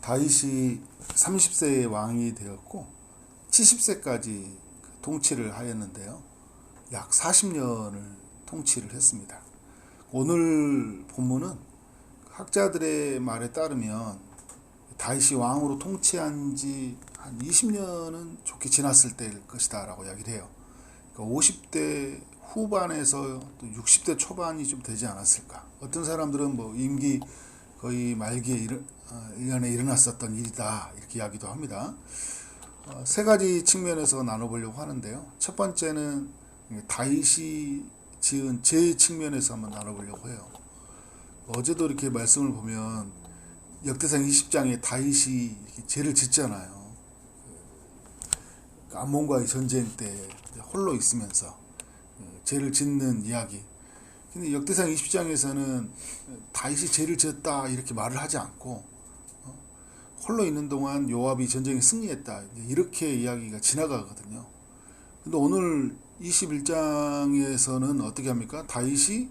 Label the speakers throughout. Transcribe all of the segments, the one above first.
Speaker 1: 다윗이 30세에 왕이 되었고 70세까지 통치를 하였는데요. 약 40년을 통치를 했습니다. 오늘 본문은 학자들의 말에 따르면 다윗이 왕으로 통치한 지 한 20년은 좋게 지났을 때일 것이다 라고 이야기를 해요. 그러니까 50대 후반에서 또 60대 초반이 좀 되지 않았을까. 어떤 사람들은 뭐 임기 거의 말기에 1년에 일어났었던 일이다 이렇게 이야기도 합니다. 세 가지 측면에서 나눠보려고 하는데요. 첫 번째는 다윗이 지은 죄의 측면에서 한번 나눠보려고 해요. 어제도 이렇게 말씀을 보면 역대상 20장에 다윗이 죄를 짓잖아요. 암몬과의 전쟁 때 홀로 있으면서 죄를 짓는 이야기. 근데 역대상 20장에서는 다윗이 죄를 지었다 이렇게 말을 하지 않고 홀로 있는 동안 요압이 전쟁에 승리했다 이렇게 이야기가 지나가거든요. 근데 오늘 21장에서는 어떻게 합니까? 다윗이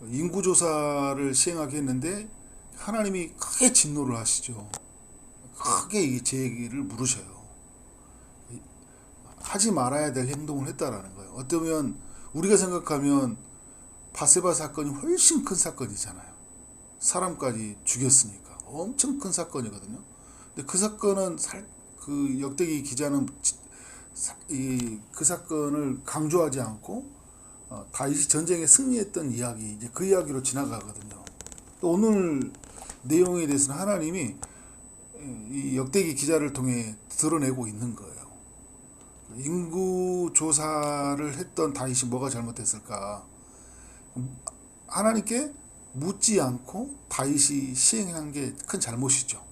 Speaker 1: 인구조사를 시행하게 했는데 하나님이 크게 진노를 하시죠. 크게 이 죄를 물으셔요. 하지 말아야 될 행동을 했다라는 거예요. 어쩌면 우리가 생각하면 바세바 사건이 훨씬 큰 사건이잖아요. 사람까지 죽였으니까 엄청 큰 사건이거든요. 근데 그 사건은 그 역대기 기자는 그 사건을 강조하지 않고 다윗이 전쟁에 승리했던 이야기, 이제 그 이야기로 지나가거든요. 또 오늘 내용에 대해서는 하나님이 이 역대기 기자를 통해 드러내고 있는 거예요. 인구 조사를 했던 다윗이 뭐가 잘못했을까? 하나님께 묻지 않고 다윗이 시행한 게 큰 잘못이죠.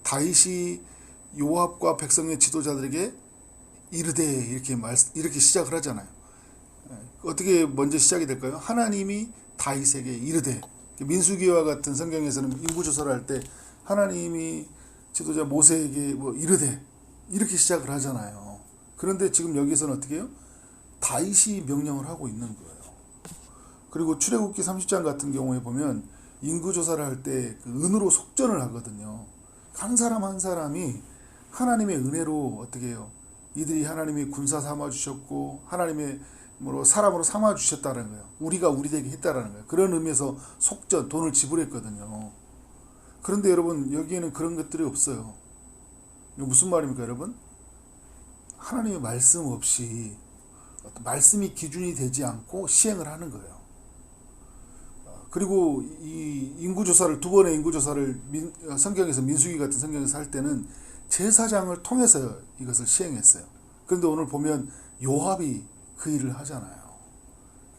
Speaker 1: 다윗이 요압과 백성의 지도자들에게 이르되 이렇게 시작을 하잖아요. 어떻게 먼저 시작이 될까요? 하나님이 다윗에게 이르되. 민수기와 같은 성경에서는 인구조사를 할 때 하나님이 지도자 모세에게 뭐 이르되 이렇게 시작을 하잖아요. 그런데 지금 여기서는 어떻게 해요? 다윗이 명령을 하고 있는 거예요. 그리고 출애굽기 30장 같은 경우에 보면 인구조사를 할 때 그 은으로 속전을 하거든요. 한 사람 한 사람이 하나님의 은혜로 어떻게 해요? 이들이 하나님이 군사 삼아 주셨고 하나님의 사람으로 삼아 주셨다는 거예요. 우리가 우리에게 했다라는 거예요. 그런 의미에서 속전, 돈을 지불했거든요. 그런데 여러분 여기에는 그런 것들이 없어요. 이거 무슨 말입니까, 여러분? 하나님의 말씀 없이 말씀이 기준이 되지 않고 시행을 하는 거예요. 그리고 이 인구조사를 두 번의 인구조사를 성경에서 민수기 같은 성경에서 할 때는 제사장을 통해서 이것을 시행했어요. 그런데 오늘 보면 요압이 그 일을 하잖아요.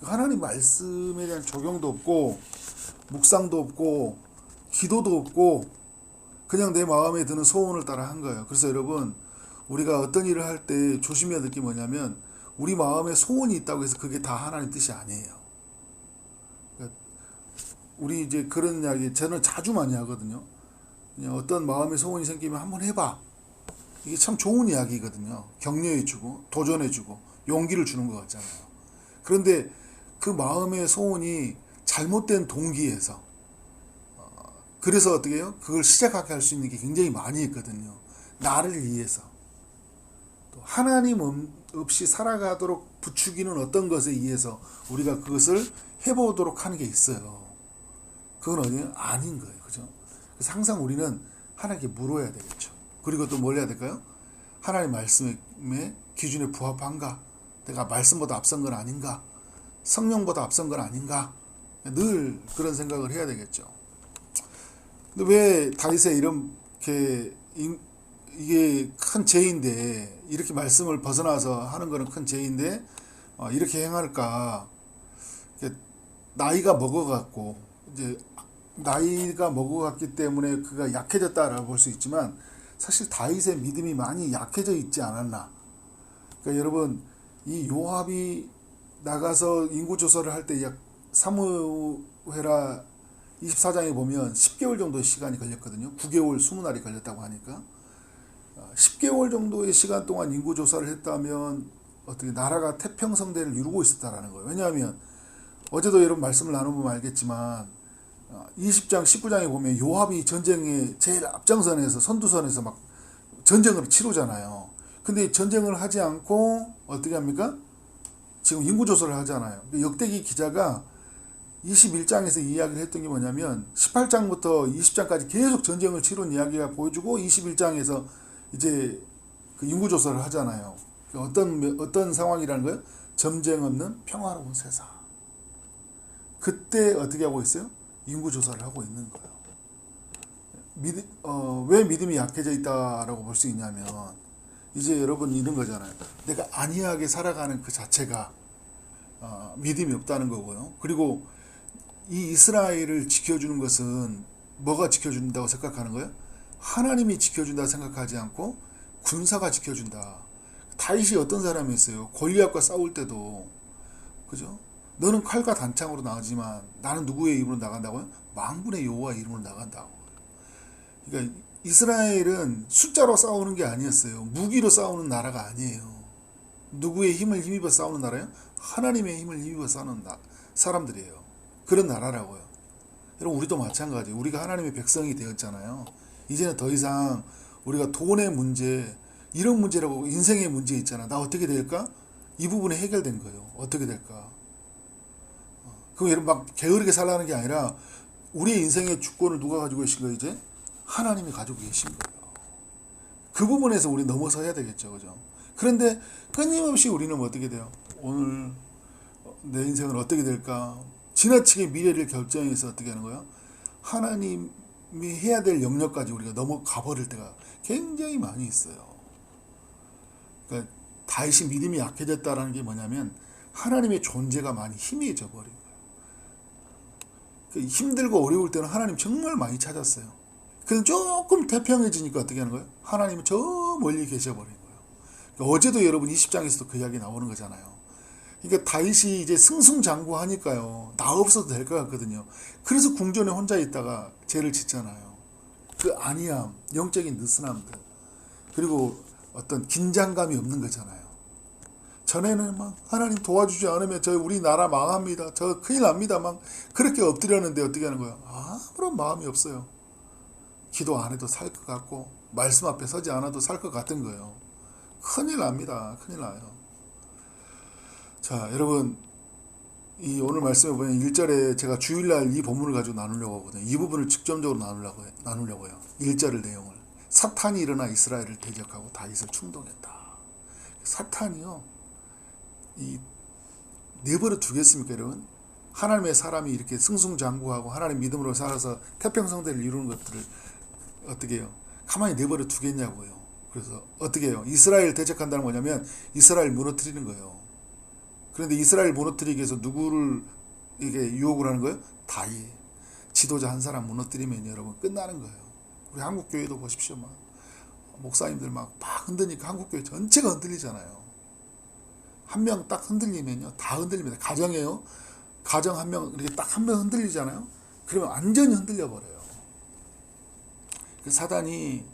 Speaker 1: 하나님 말씀에 대한 적용도 없고 묵상도 없고 기도도 없고 그냥 내 마음에 드는 소원을 따라 한 거예요. 그래서 여러분 우리가 어떤 일을 할 때 조심해야 될 게 뭐냐면 우리 마음에 소원이 있다고 해서 그게 다 하나님 뜻이 아니에요. 그러니까 우리 이제 그런 이야기 저는 자주 많이 하거든요. 그냥 어떤 마음의 소원이 생기면 한번 해봐. 이게 참 좋은 이야기거든요. 격려해주고 도전해주고 용기를 주는 것 같잖아요. 그런데 그 마음의 소원이 잘못된 동기에서 그래서 어떻게 해요? 그걸 시작하게 할 수 있는 게 굉장히 많이 있거든요. 나를 위해서. 또 하나님 없이 살아가도록 부추기는 어떤 것에 의해서 우리가 그것을 해보도록 하는 게 있어요. 그건 어디는 아닌 거예요. 그죠? 그래서 항상 우리는 하나님께 물어야 되겠죠. 그리고 또 뭘 해야 될까요? 하나님 말씀의 기준에 부합한가? 내가 말씀보다 앞선 건 아닌가? 성령보다 앞선 건 아닌가? 늘 그런 생각을 해야 되겠죠. 근데 왜 다윗의 이렇게 이게 큰 죄인데 이렇게 말씀을 벗어나서 하는 거는 큰 죄인데 이렇게 행할까? 나이가 먹어갔고 이제 나이가 먹어갔기 때문에 그가 약해졌다라고 볼 수 있지만 사실 다윗의 믿음이 많이 약해져 있지 않았나? 그러니까 여러분 이 요압이 나가서 인구조사를 할 때 약 사무엘하 24장에 보면 10개월 정도의 시간이 걸렸거든요. 9개월 20날이 걸렸다고 하니까 10개월 정도의 시간 동안 인구조사를 했다면 어떻게 나라가 태평성대를 이루고 있었다라는 거예요. 왜냐하면 어제도 여러분 말씀을 나눠보면 알겠지만 20장 19장에 보면 요압이 전쟁에 제일 앞장선에서 선두선에서 막 전쟁을 치르잖아요. 근데 전쟁을 하지 않고 어떻게 합니까? 지금 인구조사를 하잖아요. 역대기 기자가 21장에서 이야기를 했던 게 뭐냐면 18장부터 20장까지 계속 전쟁을 치른 이야기가 보여주고 21장에서 이제 그 인구조사를 하잖아요. 어떤 상황이라는 거예요? 전쟁 없는 평화로운 세상. 그때 어떻게 하고 있어요? 인구조사를 하고 있는 거예요. 왜 믿음이 약해져 있다라고 볼 수 있냐면 이제 여러분 이런 거잖아요. 내가 안이하게 살아가는 그 자체가 믿음이 없다는 거고요. 그리고 이 이스라엘을 지켜주는 것은 뭐가 지켜준다고 생각하는 거예요? 하나님이 지켜준다고 생각하지 않고 군사가 지켜준다. 다윗이 어떤 사람이었어요? 골리앗과 싸울 때도 그죠? 너는 칼과 단창으로 나가지만 나는 누구의 이름으로 나간다고요? 만군의 여호와의 이름으로 나간다고. 그러니까 이스라엘은 숫자로 싸우는 게 아니었어요. 무기로 싸우는 나라가 아니에요. 누구의 힘을 힘입어 싸우는 나라예요? 하나님의 힘을 힘입어 싸우는 사람들이에요. 그런 나라라고요. 여러분 우리도 마찬가지예요. 우리가 하나님의 백성이 되었잖아요. 이제는 더 이상 우리가 돈의 문제 이런 문제라고 인생의 문제 있잖아. 나 어떻게 될까? 이 부분이 해결된 거예요. 어떻게 될까? 그럼 여러분 막 게으르게 살라는 게 아니라 우리의 인생의 주권을 누가 가지고 계신 거예요? 이제 하나님이 가지고 계신 거예요. 그 부분에서 우리 넘어서야 되겠죠. 그죠? 그런데 끊임없이 우리는 어떻게 돼요? 오늘 내 인생은 어떻게 될까? 지나치게 미래를 결정해서 어떻게 하는 거예요? 하나님이 해야 될 영역까지 우리가 넘어가 버릴 때가 굉장히 많이 있어요. 그러니까 다윗이 믿음이 약해졌다라는 게 뭐냐면 하나님의 존재가 많이 희미해져 버린 거예요. 힘들고 어려울 때는 하나님 정말 많이 찾았어요. 그래서 조금 태평해지니까 어떻게 하는 거예요? 하나님은 저 멀리 계셔버린 거예요. 그러니까 어제도 여러분 20장에서도 그 이야기 나오는 거잖아요. 그러니까 다윗이 이제 승승장구하니까요. 나 없어도 될 것 같거든요. 그래서 궁전에 혼자 있다가 죄를 짓잖아요. 그 안이함, 영적인 느슨함들, 그리고 어떤 긴장감이 없는 거잖아요. 전에는 막 하나님 도와주지 않으면 저 우리 나라 망합니다. 저 큰일 납니다. 막 그렇게 엎드렸는데 어떻게 하는 거예요? 아무런 마음이 없어요. 기도 안 해도 살 것 같고 말씀 앞에 서지 않아도 살 것 같은 거예요. 큰일 납니다. 큰일 나요. 자, 여러분 이 오늘 말씀에 보면 1절에 제가 주일날 이 본문을 가지고 나누려고 하거든요. 이 부분을 직접적으로 나누려고요. 1절 내용을. 사탄이 일어나 이스라엘을 대적하고 다윗을 충동했다. 사탄이요. 내버려 두겠습니까, 여러분? 하나님의 사람이 이렇게 승승장구하고 하나님 믿음으로 살아서 태평성대를 이루는 것들을 어떻게 해요? 가만히 내버려 두겠냐고요. 그래서 어떻게 해요? 이스라엘 대적한다는 뭐냐면 이스라엘 무너뜨리는 거예요. 그런데 이스라엘 무너뜨리기 위해서 누구를 이게 유혹을 하는 거예요? 다윗. 지도자 한 사람 무너뜨리면 여러분 끝나는 거예요. 우리 한국교회도 보십시오. 막 목사님들 막 흔드니까 한국교회 전체가 흔들리잖아요. 한 명 딱 흔들리면요. 다 흔들립니다. 가정이에요. 가정 한 명, 이렇게 딱 한 명 흔들리잖아요. 그러면 완전히 흔들려 버려요. 사단이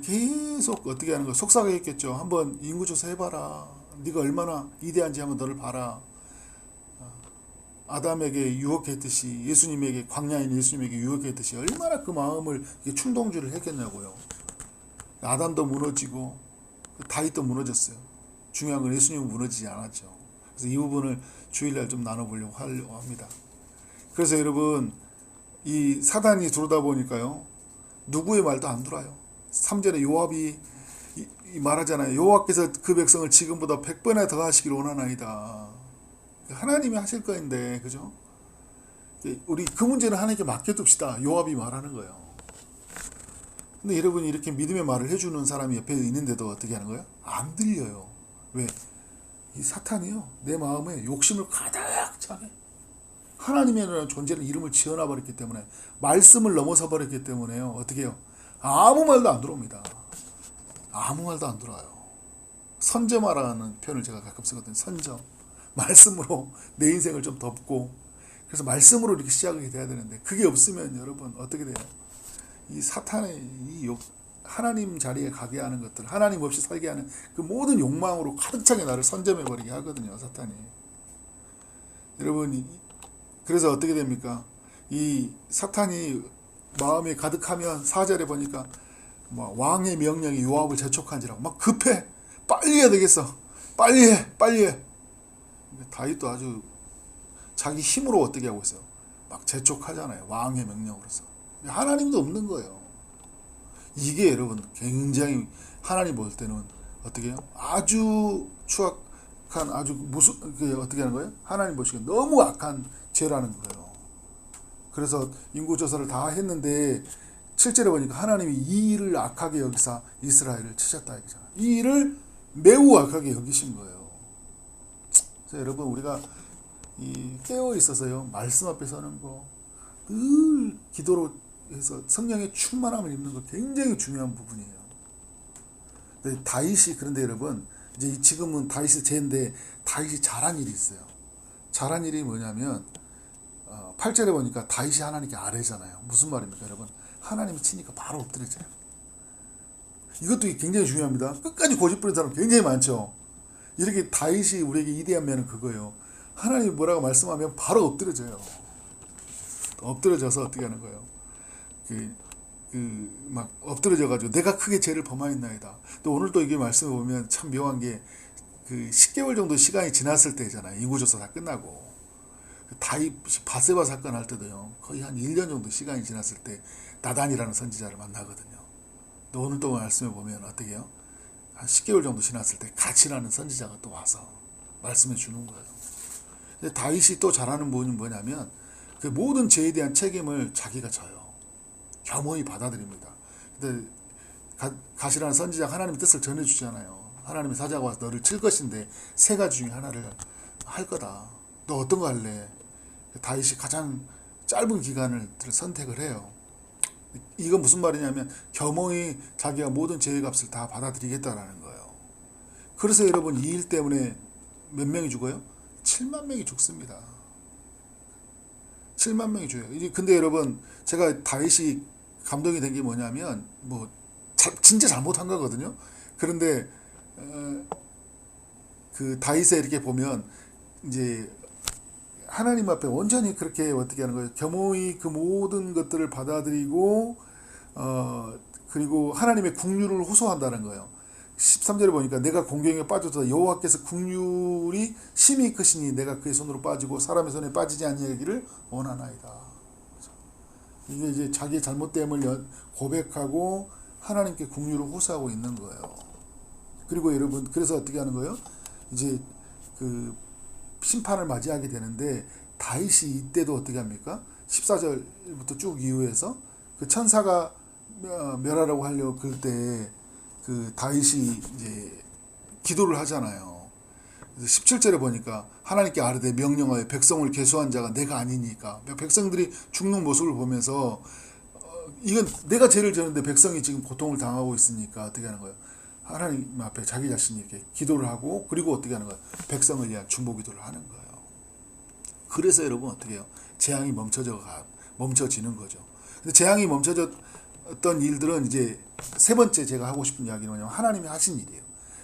Speaker 1: 계속 어떻게 하는 거예요? 속삭여 했겠죠. 한번 인구조사 해봐라. 네가 얼마나 위대한지 한번 너를 봐라. 아담에게 유혹했듯이 예수님에게 광야인 예수님에게 유혹했듯이 얼마나 그 마음을 충동주를 했겠냐고요. 아담도 무너지고 다윗도 무너졌어요. 중요한 건 예수님은 무너지지 않았죠. 그래서 이 부분을 주일날 좀 나눠보려고 합니다. 그래서 여러분 이 사단이 들어오다 보니까요. 누구의 말도 안 들어요. 3절에 요압이 말하잖아요. 여호와께서 그 백성을 지금보다 100번에 더 하시기를 원하나이다. 하나님이 하실 거인데 그죠? 우리 그 문제는 하나님께 맡겨둡시다. 요압이 말하는 거예요. 근데 여러분이 이렇게 믿음의 말을 해주는 사람이 옆에 있는데도 어떻게 하는 거예요? 안 들려요. 왜? 이 사탄이요. 내 마음에 욕심을 가득 차게 하나님이라는 존재는 이름을 지어놔 버렸기 때문에 말씀을 넘어서 버렸기 때문에요. 어떻게 해요? 아무 말도 안 들어옵니다. 아무 말도 안 들어와요. 선점하라는 표현을 제가 가끔 쓰거든요. 선점. 말씀으로 내 인생을 좀 덮고 그래서 말씀으로 이렇게 시작이 돼야 되는데 그게 없으면 여러분 어떻게 돼요? 이 사탄의 이 하나님 자리에 가게 하는 것들 하나님 없이 살게 하는 그 모든 욕망으로 가득 차게 나를 선점해버리게 하거든요. 사탄이. 여러분 그래서 어떻게 됩니까? 이 사탄이 마음에 가득하면 4절에 보니까 뭐 왕의 명령이 요압을 재촉한지라고 막 급해. 빨리 해야 되겠어. 빨리 해. 빨리 해. 다윗도 아주 자기 힘으로 어떻게 하고 있어요. 막 재촉하잖아요. 왕의 명령으로서. 하나님도 없는 거예요. 이게 여러분 굉장히 하나님 볼 때는 어떻게 해요? 아주 추악한 아주 어떻게 하는 거예요? 하나님 보시기에 너무 악한 죄라는 거예요. 그래서 인구조사를 다 했는데 7절에 보니까 하나님이 이 일을 악하게 여기사 이스라엘을 치셨다 이거잖아요. 이 일을 매우 악하게 여기신 거예요. 그래서 여러분 우리가 깨어 있어서요 말씀 앞에 서는 거 늘 기도로 해서 성령의 충만함을 입는 거 굉장히 중요한 부분이에요. 그런데 여러분 이제 지금은 다윗이 죄인데 다윗이 잘한 일이 있어요. 잘한 일이 뭐냐면 8절에 보니까 다윗이 하나님께 아뢰잖아요. 무슨 말입니까 여러분? 하나님이 치니까 바로 엎드려져요. 이것도 굉장히 중요합니다. 끝까지 고집 부리는 사람 굉장히 많죠. 이렇게 다윗이 우리에게 이대한 면은 그거예요. 하나님이 뭐라고 말씀하면 바로 엎드려져요. 엎드려져서 어떻게 하는 거예요? 막 엎드려져가지고 내가 크게 죄를 범하였나이다. 또 오늘 또 이게 말씀을 보면 참 묘한 게 10개월 정도 시간이 지났을 때잖아요. 인구조사 다 끝나고. 다윗이 바세바 사건 할 때도요. 거의 한 1년 정도 시간이 지났을 때 나단이라는 선지자를 만나거든요. 또 오늘 또 말씀을 보면 어떻게 해요? 한 10개월 정도 지났을 때 가치라는 선지자가 또 와서 말씀해 주는 거예요. 근데 다윗이 또 잘하는 부분이 뭐냐면 그 모든 죄에 대한 책임을 자기가 져요. 겸허히 받아들입니다. 근데 가시라는 선지자가 하나님의 뜻을 전해주잖아요. 하나님의 사자가 와서 너를 칠 것인데 세 가지 중에 하나를 할 거다. 너 어떤 거 할래? 다윗이 가장 짧은 기간을 선택을 해요. 이건 무슨 말이냐면 겸허히 자기가 모든 죄의 값을 다 받아들이겠다라는 거예요. 그래서 여러분 이 일 때문에 몇 명이 죽어요? 7만 명이 죽습니다. 7만 명이 죽어요. 근데 여러분 제가 다윗이 감동이 된 게 뭐냐면 진짜 잘못한 거거든요. 그런데 그 다윗에 이렇게 보면 이제 하나님 앞에 온전히 그렇게 어떻게 하는 거예요? 겸허히 그 모든 것들을 받아들이고 그리고 하나님의 긍휼을 호소한다는 거예요. 13절에 보니까 내가 공경에 빠져서 여호와께서 긍휼이 심히 크시니 내가 그의 손으로 빠지고 사람의 손에 빠지지 아니하기를 원하나이다. 이게 이제 자기의 잘못됨을 고백하고 하나님께 긍휼을 호소하고 있는 거예요. 그리고 여러분 그래서 어떻게 하는 거예요? 이제 그 심판을 맞이하게 되는데 다윗이 이때도 어떻게 합니까? 14절부터 쭉 이후에서 그 천사가 멸하라고 하려고 그럴 때 그 다윗이 이제 기도를 하잖아요. 그래서 17절에 보니까 하나님께 아뢰되 명령하여 백성을 계수한 자가 내가 아니니까 백성들이 죽는 모습을 보면서 이건 내가 죄를 지었는데 백성이 지금 고통을 당하고 있으니까 어떻게 하는 거예요? 하나님 앞에 자기 자신이 이렇게 기도를 하고 그리고 어떻게 하는 거예요? 백성을 위한 중보 기도를 하는 거예요. 그래서 여러분 어떻게 해요? 재앙이 멈춰지는 거죠. 근데 재앙이 멈춰졌던 일들은 이제 세 번째 제가 하고 싶은 이야기는 뭐냐면 하나님이 하신 일이에요.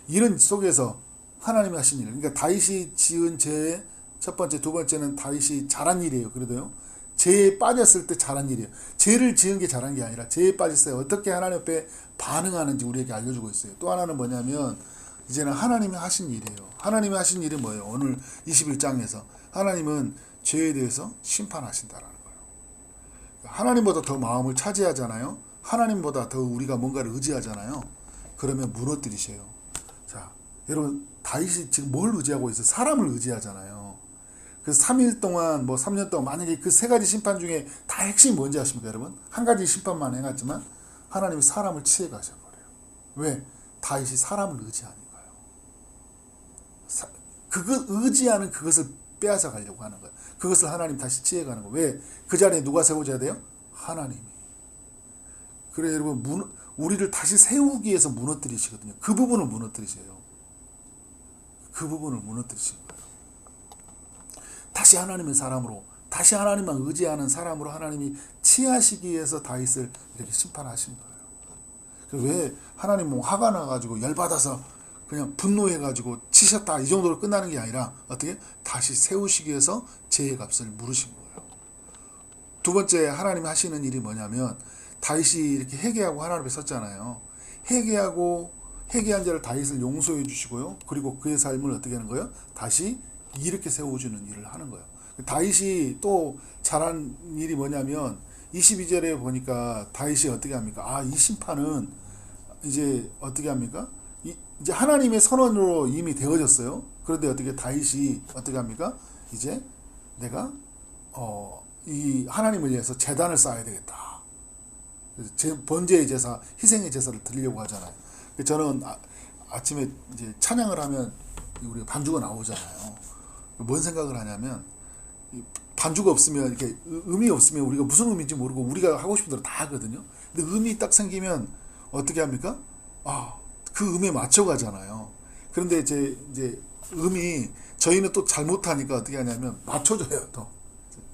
Speaker 1: 이런 속에서 하나님이 하신 일. 그러니까 다윗이 지은 죄의 첫 번째, 두 번째는 다윗이 잘한 일이에요. 그래도요. 죄에 빠졌을 때 잘한 일이에요. 죄를 지은 게 잘한 게 아니라 죄에 빠졌을 때 어떻게 하나님 앞에 반응하는지 우리에게 알려주고 있어요. 또 하나는 뭐냐면 이제는 하나님이 하신 일이에요. 하나님이 하신 일이 뭐예요? 오늘 21장에서 하나님은 죄에 대해서 심판하신다라는 거예요. 하나님보다 더 마음을 차지하잖아요. 하나님보다 더 우리가 뭔가를 의지하잖아요. 그러면 무너뜨리셔요. 자, 여러분 다윗이 지금 뭘 의지하고 있어요? 사람을 의지하잖아요. 그래서 3일 동안 3년 동안 만약에 그 세 가지 심판 중에 다 핵심이 뭔지 아십니까 여러분? 한 가지 심판만 해갔지만 하나님이 사람을 취해 가셔버려요. 왜? 다윗이 사람을 의지하니까요. 의지하는 그것을 빼앗아 가려고 하는 거예요. 그것을 하나님 다시 취해 가는 거예요. 왜? 그 자리에 누가 세워져야 돼요? 하나님이. 그래 여러분 우리를 다시 세우기 위해서 무너뜨리시거든요. 그 부분을 무너뜨리세요. 그 부분을 무너뜨리신 거예요. 다시 하나님의 사람으로 다시 하나님만 의지하는 사람으로 하나님이 취하시기 위해서 다윗을 이렇게 심판하신 거예요. 왜 하나님 화가 나가지고 열받아서 그냥 분노해가지고 치셨다 이 정도로 끝나는 게 아니라 어떻게 다시 세우시기 위해서 죄의 값을 물으신 거예요. 두 번째 하나님이 하시는 일이 뭐냐면 다윗이 이렇게 회개하고 하나님 앞에 섰잖아요. 회개한 자를 다윗을 용서해 주시고요. 그리고 그의 삶을 어떻게 하는 거예요? 다시 이렇게 세워주는 일을 하는 거예요. 다윗이 또 잘한 일이 뭐냐면 22절에 보니까 다윗이 어떻게 합니까? 이 심판은 이제 어떻게 합니까? 이제 하나님의 선언으로 이미 되어졌어요. 그런데 어떻게 다윗이 어떻게 합니까? 이제 내가 이 하나님을 위해서 제단을 쌓아야 되겠다. 번제의 제사, 희생의 제사를 드리려고 하잖아요. 저는 아침에 이제 찬양을 하면 우리가 반주가 나오잖아요. 뭔 생각을 하냐면 반주가 없으면 이렇게 음이 없으면 우리가 무슨 음인지 모르고 우리가 하고 싶은 대로 다 하거든요. 근데 음이 딱 생기면 어떻게 합니까? 그 음에 맞춰 가잖아요. 그런데 이제 음이 저희는 또 잘못하니까 어떻게 하냐면 맞춰줘요. 또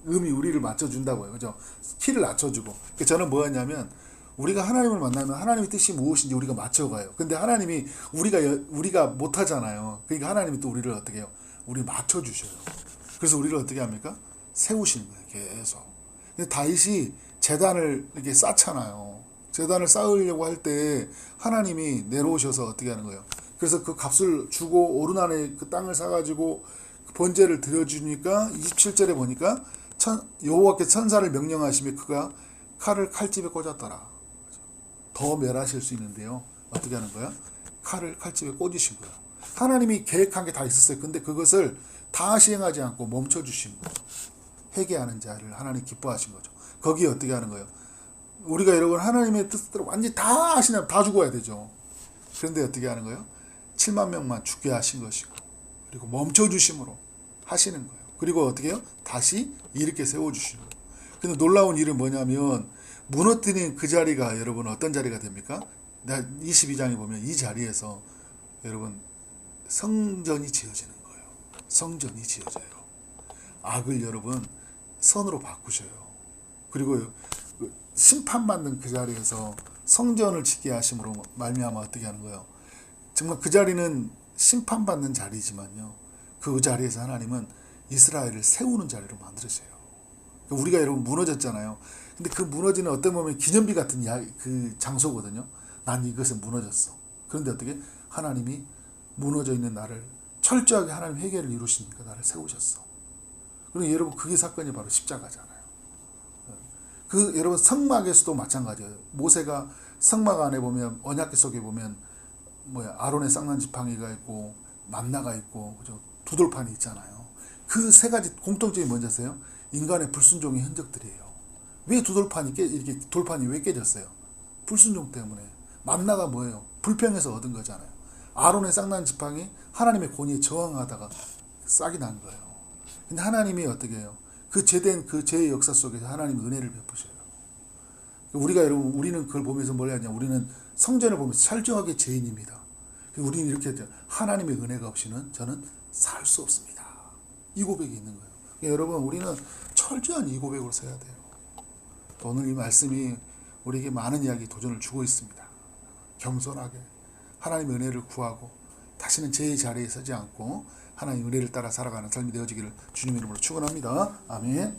Speaker 1: 음이 우리를 맞춰준다고요. 그죠? 키를 낮춰주고. 저는 뭐였냐면 우리가 하나님을 만나면 하나님의 뜻이 무엇인지 우리가 맞춰가요. 근데 하나님이 우리가 못하잖아요. 그러니까 하나님이 또 우리를 어떻게 해요? 우리 맞춰주셔요. 그래서 우리를 어떻게 합니까? 세우시는 거예요. 계속. 근데 다윗이 제단을 이렇게 쌓잖아요. 제단을 쌓으려고 할 때 하나님이 내려오셔서 어떻게 하는 거예요? 그래서 그 값을 주고 오르난에 그 땅을 사가지고 번제를 드려주니까 27절에 보니까 여호와께 천사를 명령하시며 그가 칼을 칼집에 꽂았더라. 더 멸하실 수 있는데요. 어떻게 하는 거야? 칼을 칼집에 꽂으신 거예요. 하나님이 계획한 게 다 있었어요. 근데 그것을 다 시행하지 않고 멈춰주신 거예요. 회개하는 자를 하나님 기뻐하신 거죠. 거기에 어떻게 하는 거예요? 우리가 여러분 하나님의 뜻대로 완전히 다 하시냐면 다 죽어야 되죠. 그런데 어떻게 하는 거예요? 7만 명만 죽게 하신 것이고 그리고 멈춰주심으로 하시는 거예요. 그리고 어떻게 해요? 다시 이렇게 세워주시는 거예요. 근데 놀라운 일은 뭐냐면 무너뜨린 그 자리가 여러분 어떤 자리가 됩니까? 22장에 보면 이 자리에서 여러분 성전이 지어지는 거예요. 성전이 지어져요. 악을 여러분 선으로 바꾸셔요. 그리고 심판받는 그 자리에서 성전을 짓게 하심으로 말미암아 어떻게 하는 거예요? 정말 그 자리는 심판받는 자리지만요. 그 자리에서 하나님은 이스라엘을 세우는 자리로 만들으세요. 우리가 여러분 무너졌잖아요. 근데 그 무너지는 어떤 보면 기념비 같은 그 장소거든요. 난 이것에 무너졌어. 그런데 어떻게 하나님이 무너져 있는 나를 철저하게 하나님 회개를 이루시니까 나를 세우셨어. 그리고 여러분 그게 사건이 바로 십자가잖아요. 여러분 성막에서도 마찬가지예요. 모세가 성막 안에 보면 언약궤 속에 보면 아론의 쌍난 지팡이가 있고 만나가 있고 그죠? 두 돌판이 있잖아요. 그 세 가지 공통점이 뭔지 아세요? 인간의 불순종의 흔적들이에요. 왜 두 돌판이 이렇게 돌판이 왜 깨졌어요? 불순종 때문에. 만나가 뭐예요? 불평해서 얻은 거잖아요. 아론의 쌍난 지팡이 하나님의 권위에 저항하다가 싹이 난 거예요. 근데 하나님이 어떻게 해요? 그 죄된 그 죄의 역사 속에서 하나님 은혜를 베푸셔요. 우리는 그걸 보면서 뭘 하냐? 우리는 성전을 보면서 철저하게 죄인입니다. 우리는 이렇게 하죠. 하나님의 은혜가 없이는 저는 살 수 없습니다. 이 고백이 있는 거예요. 그러니까 여러분 우리는 철저한 이 고백으로 서야 돼요. 오늘 이 말씀이 우리에게 많은 이야기 도전을 주고 있습니다. 겸손하게 하나님의 은혜를 구하고 다시는 제 자리에 서지 않고 하나님의 은혜를 따라 살아가는 삶이 되어지기를 주님의 이름으로 축원합니다. 아멘.